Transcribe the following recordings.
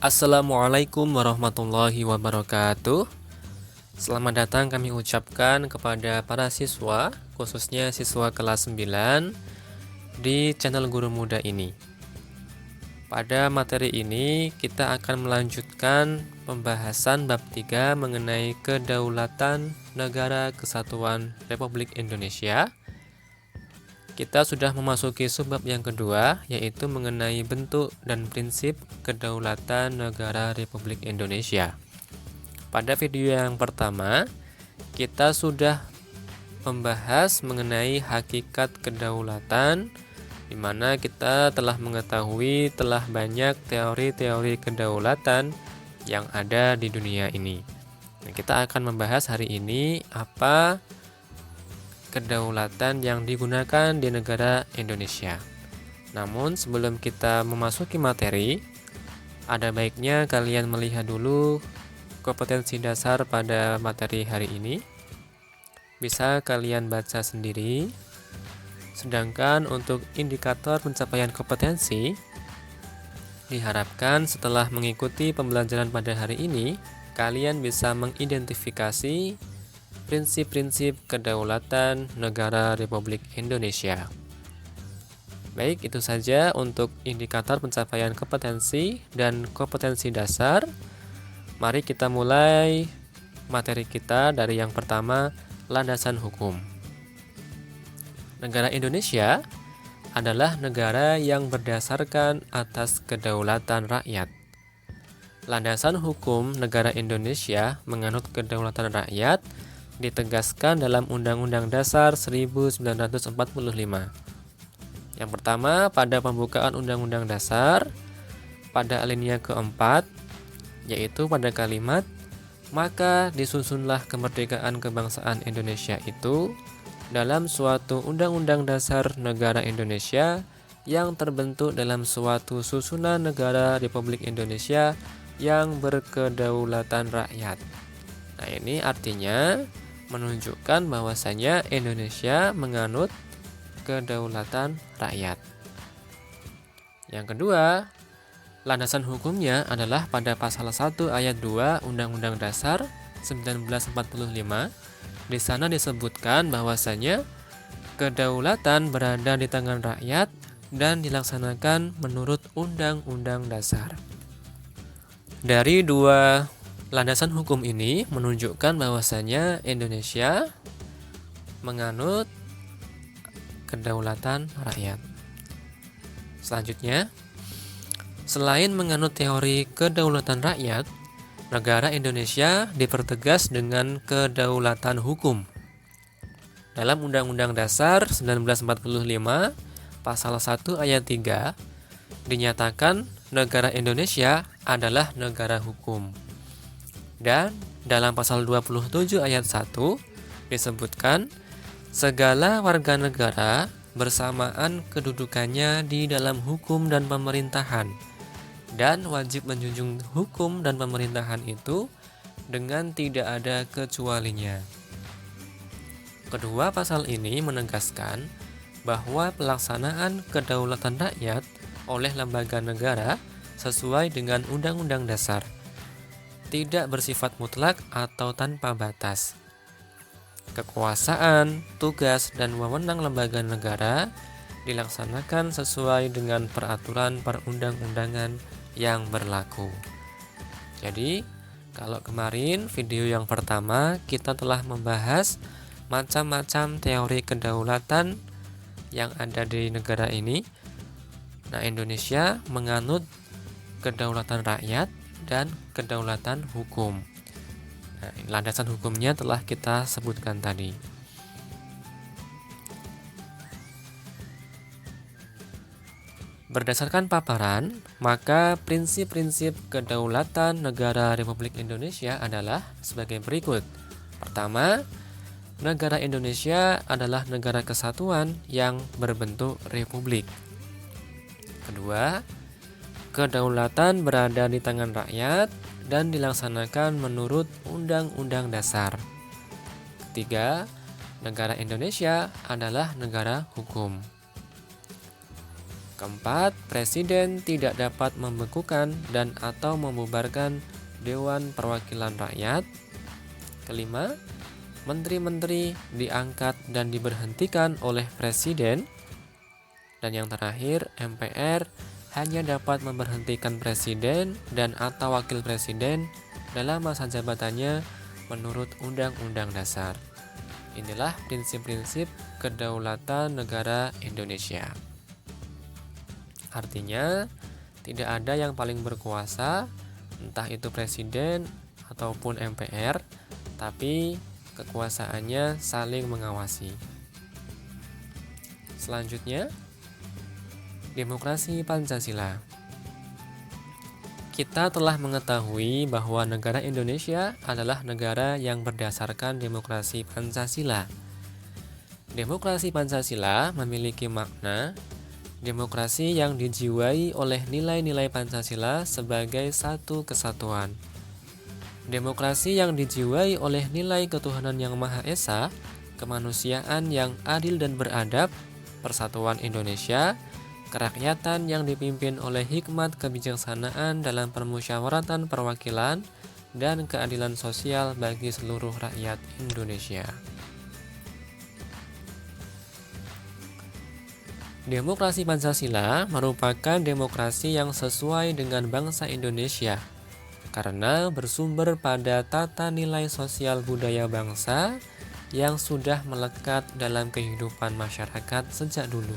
Assalamualaikum warahmatullahi wabarakatuh. Selamat datang kami ucapkan kepada para siswa, khususnya siswa kelas 9 di channel Guru Muda ini. Pada materi ini kita akan melanjutkan pembahasan bab 3 mengenai kedaulatan Negara Kesatuan Republik Indonesia. Kita sudah memasuki subbab yang kedua, yaitu mengenai bentuk dan prinsip kedaulatan negara Republik Indonesia. Pada video yang pertama, kita sudah membahas mengenai hakikat kedaulatan, di mana kita telah mengetahui telah banyak teori-teori kedaulatan yang ada di dunia ini. Nah, kita akan membahas hari ini apa kedaulatan yang digunakan di negara Indonesia. Namun sebelum kita memasuki materi, ada baiknya kalian melihat dulu kompetensi dasar pada materi hari ini. Bisa kalian baca sendiri. Sedangkan untuk indikator pencapaian kompetensi, diharapkan setelah mengikuti pembelajaran pada hari ini, kalian bisa mengidentifikasi prinsip-prinsip kedaulatan negara Republik Indonesia. Baik, itu saja untuk indikator pencapaian kompetensi dan kompetensi dasar. Mari kita mulai materi kita dari yang pertama, landasan hukum. Negara Indonesia adalah negara yang berdasarkan atas kedaulatan rakyat. Landasan hukum negara Indonesia menganut kedaulatan rakyat ditegaskan dalam Undang-Undang Dasar 1945. Yang pertama, pada pembukaan Undang-Undang Dasar, pada alinea keempat, yaitu pada kalimat, maka disusunlah kemerdekaan kebangsaan Indonesia itu dalam suatu Undang-Undang Dasar Negara Indonesia yang terbentuk dalam suatu susunan negara Republik Indonesia yang berkedaulatan rakyat. Nah, ini artinya menunjukkan bahwasanya Indonesia menganut kedaulatan rakyat. Yang kedua, landasan hukumnya adalah pada pasal 1 ayat 2 Undang-Undang Dasar 1945. Di sana disebutkan bahwasanya kedaulatan berada di tangan rakyat dan dilaksanakan menurut Undang-Undang Dasar. Dari dua landasan hukum ini menunjukkan bahwasanya Indonesia menganut kedaulatan rakyat. Selanjutnya, selain menganut teori kedaulatan rakyat, negara Indonesia dipertegas dengan kedaulatan hukum. Dalam Undang-Undang Dasar 1945, pasal 1 ayat 3, dinyatakan negara Indonesia adalah negara hukum. Dan dalam pasal 27 ayat 1 disebutkan segala warga negara bersamaan kedudukannya di dalam hukum dan pemerintahan dan wajib menjunjung hukum dan pemerintahan itu dengan tidak ada kecualinya. Kedua pasal ini menegaskan bahwa pelaksanaan kedaulatan rakyat oleh lembaga negara sesuai dengan Undang-Undang Dasar tidak bersifat mutlak atau tanpa batas. Kekuasaan, tugas, dan wewenang lembaga negara dilaksanakan sesuai dengan peraturan perundang-undangan yang berlaku. Jadi, kalau kemarin video yang pertama kita telah membahas macam-macam teori kedaulatan yang ada di negara ini. Nah, Indonesia menganut kedaulatan rakyat dan kedaulatan hukum. Nah, landasan hukumnya telah kita sebutkan tadi. Berdasarkan paparan, maka prinsip-prinsip kedaulatan negara Republik Indonesia adalah sebagai berikut. Pertama, negara Indonesia adalah negara kesatuan yang berbentuk republik. Kedua, kedaulatan berada di tangan rakyat dan dilaksanakan menurut Undang-Undang Dasar. Ketiga, negara Indonesia adalah negara hukum. Keempat, presiden tidak dapat membekukan dan atau membubarkan Dewan Perwakilan Rakyat. Kelima, menteri-menteri diangkat dan diberhentikan oleh presiden. Dan yang terakhir, MPR hanya dapat memberhentikan presiden dan atau wakil presiden dalam masa jabatannya menurut Undang-Undang Dasar. Inilah prinsip-prinsip kedaulatan negara Indonesia. Artinya, tidak ada yang paling berkuasa, entah itu presiden ataupun MPR, tapi kekuasaannya saling mengawasi. Selanjutnya, demokrasi Pancasila. Kita telah mengetahui bahwa negara Indonesia adalah negara yang berdasarkan demokrasi Pancasila. Demokrasi Pancasila memiliki makna demokrasi yang dijiwai oleh nilai-nilai Pancasila sebagai satu kesatuan. Demokrasi yang dijiwai oleh nilai ketuhanan yang Maha Esa, kemanusiaan yang adil dan beradab, persatuan Indonesia, kerakyatan yang dipimpin oleh hikmat kebijaksanaan dalam permusyawaratan perwakilan, dan keadilan sosial bagi seluruh rakyat Indonesia. Demokrasi Pancasila merupakan demokrasi yang sesuai dengan bangsa Indonesia karena bersumber pada tata nilai sosial budaya bangsa yang sudah melekat dalam kehidupan masyarakat sejak dulu.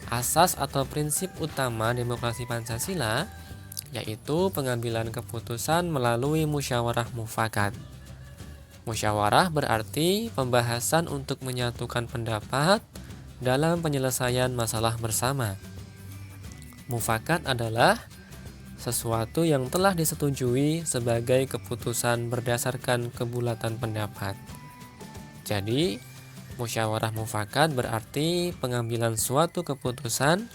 Asas atau prinsip utama demokrasi Pancasila yaitu pengambilan keputusan melalui musyawarah mufakat. Musyawarah berarti pembahasan untuk menyatukan pendapat dalam penyelesaian masalah bersama. Mufakat adalah sesuatu yang telah disetujui sebagai keputusan berdasarkan kebulatan pendapat. Jadi, musyawarah mufakat berarti pengambilan suatu keputusan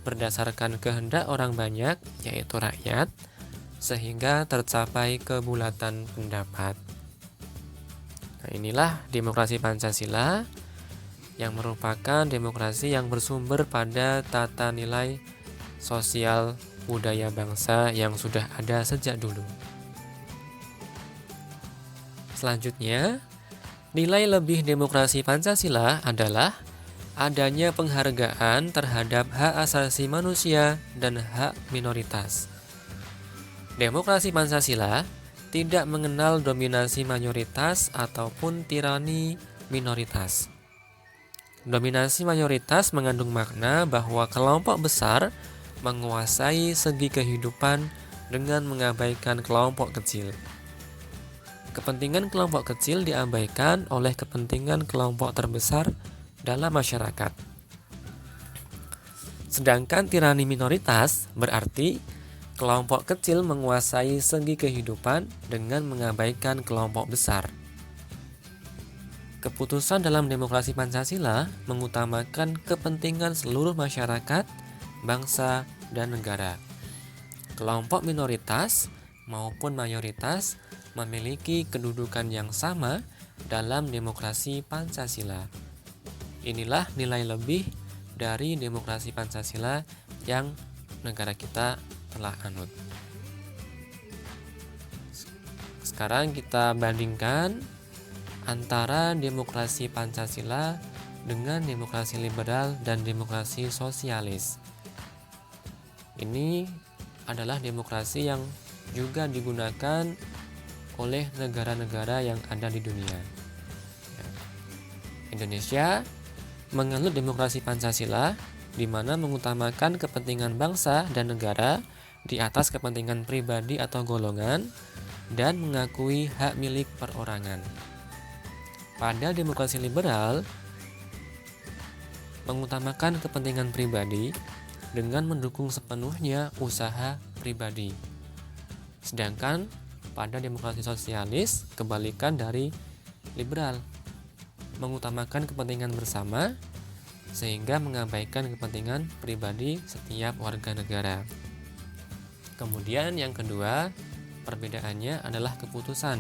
berdasarkan kehendak orang banyak, yaitu rakyat, sehingga tercapai kebulatan pendapat. Nah, inilah demokrasi Pancasila yang merupakan demokrasi yang bersumber pada tata nilai sosial budaya bangsa yang sudah ada sejak dulu. Selanjutnya, nilai lebih demokrasi Pancasila adalah adanya penghargaan terhadap hak asasi manusia dan hak minoritas. Demokrasi Pancasila tidak mengenal dominasi mayoritas ataupun tirani minoritas. Dominasi mayoritas mengandung makna bahwa kelompok besar menguasai segi kehidupan dengan mengabaikan kelompok kecil. Kepentingan kelompok kecil diabaikan oleh kepentingan kelompok terbesar dalam masyarakat. Sedangkan tirani minoritas berarti kelompok kecil menguasai segi kehidupan dengan mengabaikan kelompok besar. Keputusan dalam demokrasi Pancasila mengutamakan kepentingan seluruh masyarakat, bangsa, dan negara. Kelompok minoritas maupun mayoritas memiliki kedudukan yang sama dalam demokrasi Pancasila. Inilah nilai lebih dari demokrasi Pancasila yang negara kita telah anut. Sekarang kita bandingkan antara demokrasi Pancasila dengan demokrasi liberal dan demokrasi sosialis. Ini adalah demokrasi yang juga digunakan oleh negara-negara yang ada di dunia. Indonesia menganut demokrasi Pancasila di mana mengutamakan kepentingan bangsa dan negara di atas kepentingan pribadi atau golongan dan mengakui hak milik perorangan. Pada demokrasi liberal, mengutamakan kepentingan pribadi dengan mendukung sepenuhnya usaha pribadi. Sedangkan pada demokrasi sosialis, kebalikan dari liberal, mengutamakan kepentingan bersama sehingga mengabaikan kepentingan pribadi setiap warga negara. Kemudian yang kedua, perbedaannya adalah keputusan.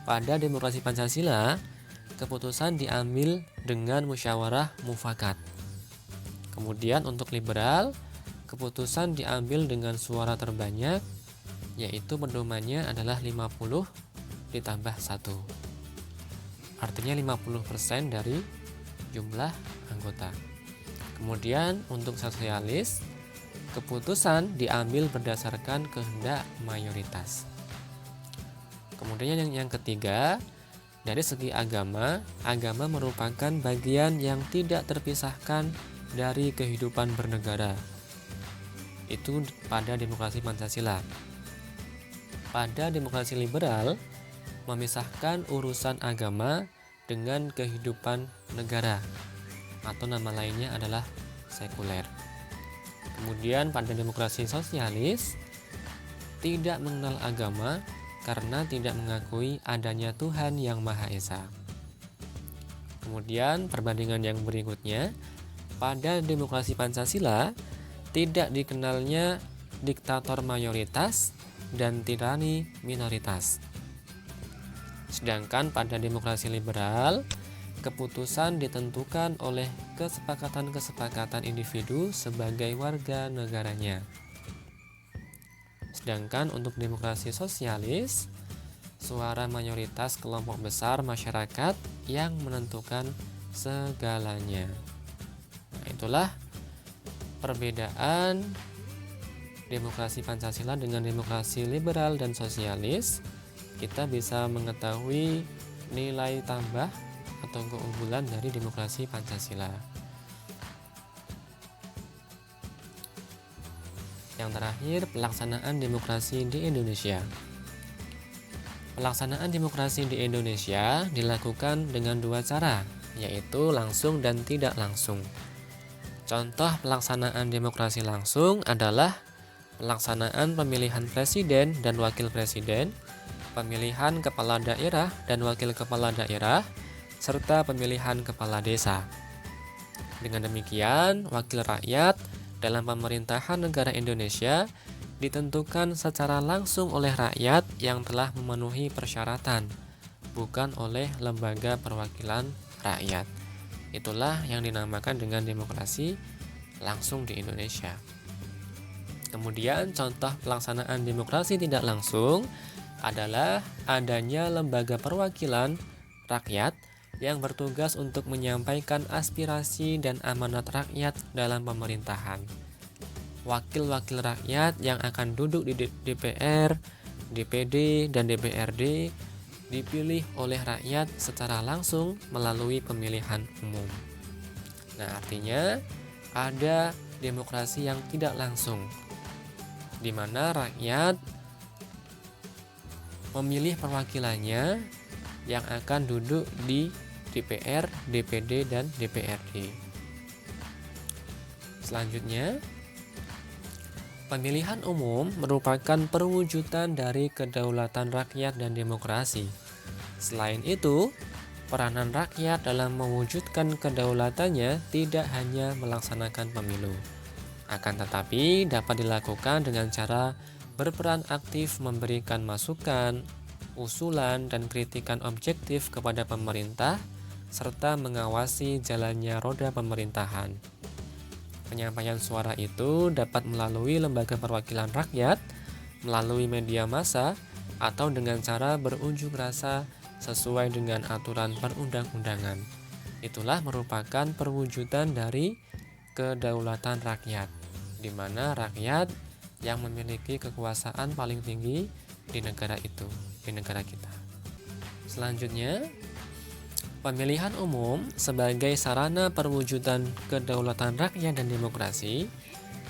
Pada demokrasi Pancasila, keputusan diambil dengan musyawarah mufakat. Kemudian untuk liberal, keputusan diambil dengan suara terbanyak, yaitu pedomannya adalah 50 ditambah 1. Artinya 50% dari jumlah anggota. Kemudian untuk sosialis, keputusan diambil berdasarkan kehendak mayoritas. Kemudian yang ketiga, dari segi agama merupakan bagian yang tidak terpisahkan dari kehidupan bernegara. Itu pada demokrasi Pancasila. Pada demokrasi liberal, memisahkan urusan agama dengan kehidupan negara, atau nama lainnya adalah sekuler. Kemudian pada demokrasi sosialis, tidak mengenal agama karena tidak mengakui adanya Tuhan yang Maha Esa. Kemudian perbandingan yang berikutnya, pada demokrasi Pancasila tidak dikenalnya diktator mayoritas dan tirani minoritas. Sedangkan pada demokrasi liberal, keputusan ditentukan oleh kesepakatan-kesepakatan individu sebagai warga negaranya. Sedangkan untuk demokrasi sosialis, suara mayoritas kelompok besar masyarakat yang menentukan segalanya. Nah, itulah perbedaan demokrasi Pancasila dengan demokrasi liberal dan sosialis. Kita bisa mengetahui nilai tambah atau keunggulan dari demokrasi Pancasila. Yang terakhir, pelaksanaan demokrasi di Indonesia. Pelaksanaan demokrasi di Indonesia dilakukan dengan dua cara, yaitu langsung dan tidak langsung. Contoh pelaksanaan demokrasi langsung adalah pelaksanaan pemilihan presiden dan wakil presiden, pemilihan kepala daerah dan wakil kepala daerah, serta pemilihan kepala desa. Dengan demikian, wakil rakyat dalam pemerintahan negara Indonesia ditentukan secara langsung oleh rakyat yang telah memenuhi persyaratan, bukan oleh lembaga perwakilan rakyat. Itulah yang dinamakan dengan demokrasi langsung di Indonesia. Kemudian contoh pelaksanaan demokrasi tidak langsung adalah adanya lembaga perwakilan rakyat yang bertugas untuk menyampaikan aspirasi dan amanat rakyat dalam pemerintahan. Wakil-wakil rakyat yang akan duduk di DPR, DPD, dan DPRD dipilih oleh rakyat secara langsung melalui pemilihan umum. Nah, artinya ada demokrasi yang tidak langsung, di mana rakyat memilih perwakilannya yang akan duduk di DPR, DPD, dan DPRD. Selanjutnya, pemilihan umum merupakan perwujudan dari kedaulatan rakyat dan demokrasi. Selain itu, peranan rakyat dalam mewujudkan kedaulatannya tidak hanya melaksanakan pemilu, akan tetapi dapat dilakukan dengan cara berperan aktif memberikan masukan, usulan, dan kritikan objektif kepada pemerintah, serta mengawasi jalannya roda pemerintahan. Penyampaian suara itu dapat melalui lembaga perwakilan rakyat, melalui media massa, atau dengan cara berunjuk rasa sesuai dengan aturan perundang-undangan. Itulah merupakan perwujudan dari kedaulatan rakyat, di mana rakyat yang memiliki kekuasaan paling tinggi di negara itu, di negara kita. Selanjutnya, pemilihan umum sebagai sarana perwujudan kedaulatan rakyat dan demokrasi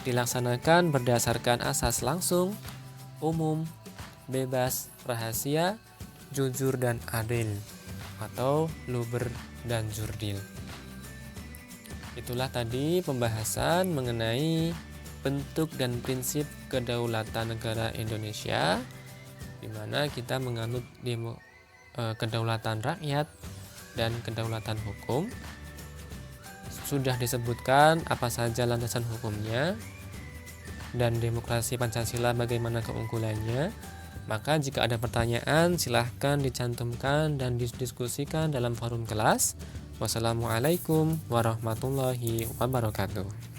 dilaksanakan berdasarkan asas langsung, umum, bebas, rahasia, jujur, dan adil, atau luber dan jurdil. Itulah tadi pembahasan mengenai bentuk dan prinsip kedaulatan negara Indonesia, di mana kita menganut kedaulatan rakyat dan kedaulatan hukum. Sudah disebutkan apa saja landasan hukumnya dan demokrasi Pancasila bagaimana keunggulannya. Maka jika ada pertanyaan silahkan dicantumkan dan didiskusikan dalam forum kelas. Wassalamualaikum warahmatullahi wabarakatuh.